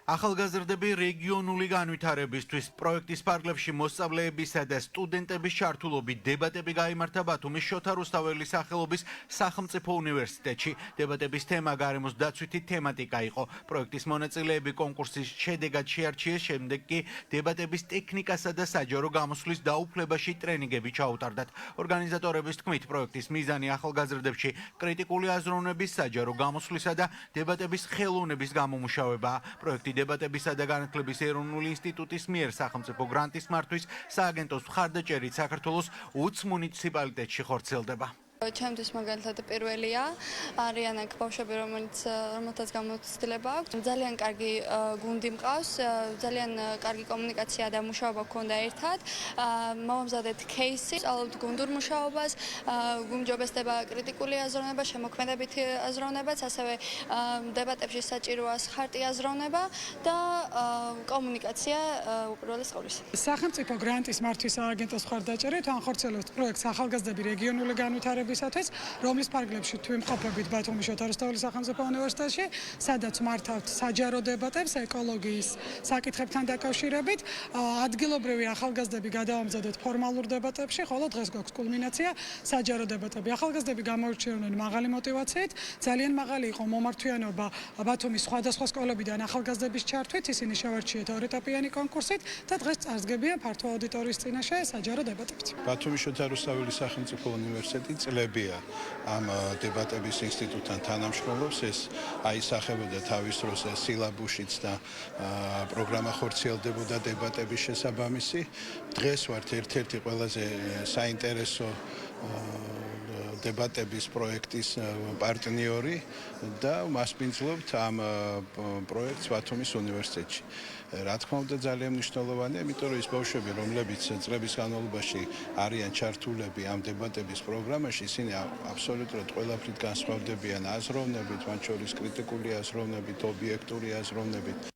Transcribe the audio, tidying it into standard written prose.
ახალგაზრდები რეგიონული განვითარებისთვის პროექტის ფარგლებში მოსწავლეებისა და სტუდენტების ჩართულობით დებატები გაიმართა ბათუმის შოთა რუსთაველის სახელობის სახელმწიფო უნივერსიტეტში. დებატების თემა გარემოს დაცვითი თემატიკა იყო. პროექტის მონაწილეები კონკურსის შედეგად შეარჩიეს, შემდეგ კი დებატების ტექნიკასა და საჯარო გამოსვლის დაუფლებაში ტრენინგები ჩაუტარდათ. ორგანიზატორების თქმით, პროექტის მიზანი ახალგაზრდებში კრიტიკული აზროვნების, საჯარო გამოსვლისა და დებატების ხელოვნების გამომუშავებაა. პროექტი დებატებისა და განათლების ეროვნული ინსტიტუტის მიერ სახელმწიფო გრანტის მართვის სააგენტოს მხარდაჭერით საქართველოს 20 მუნიციპალიტეტში ხორციელდება. ჩემთვის მაგალითად პირველია, არიან აქ ბავშვები, რომელთაც გამოცდილება აქვს. ძალიან კარგი გუნდი მყავს, ძალიან კარგი კომუნიკაცია და მუშაობა გქონდა ერთად. მოვამზადეთ кейსი, სწავლობთ გუნდურ მუშაობას, გუმჯობესდება კრიტიკული აზროვნება, შემოქმედებითი აზროვნებაც, ასევე დებატებში საჭიროა ხარტი აზროვნება და კომუნიკაცია უპირველეს ყოვლისა. სახელმწიფო გრანტის მართვის სააგენტოს მხარდაჭერით ვახორციელებთ პროექტს ახალგაზრდები რეგიონული განვითარებისათვის, რომლის ფარგლებში თვითმყოფობით ბათუმის შოთა რუსთაველის სახელმწიფო უნივერსიტეტში, სადაც მართავთ საჯარო დებატებს ეკოლოგიის საკითხებთან დაკავშირებით. ადგილობრივი ახალგაზრდები გადავამზადეთ ფორმალურ დებატებში, ხოლო დღეს გვაქვს კულმინაცია საჯარო დებატები. ახალგაზრდები გამოირჩევიან მაღალი მოტივაციით, ძალიან მაღალი იყო მომართვიანობა ბათუმის სხვადასხვა სკოლებიდან ახალგაზრდების ჩართვით, ისინი შევარჩიეთ ორეტაპიანი კონკურსით და დღეს წარსდგებიან ფართო აუდიტორიის წინაშე საჯარო დებატებით. ბათუმის შოთა რუსთაველის სახელმწიფო უნივერსიტეტი წლებია ამ დებატების ინსტიტუტთან თანამშრომლობს, ეს აისახებოდა თავის დროს სილაბუსშიც და პროგრამა ხორციელდებოდა დებატების შესაბამისი. დღეს ვართ ერთ-ერთი ყველაზე საინტერესო დებატების პროექტის პარტნიორი და მასპინძლობთ ამ პროექტს ბათუმის უნივერსიტეტში. რა თქმა უნდა, ძალიან მნიშვნელოვანია, იმიტომ რომ ის ბავშვები, რომლებიც წლების განმავლობაში არიან ჩართულები ამ დებატების პროგრამაში, ისინი აბსოლუტურად ყველაფრით განსხვავდებიან აზროვნებით, მათ შორის კრიტიკული აზროვნებით, ობიექტური აზროვნებით.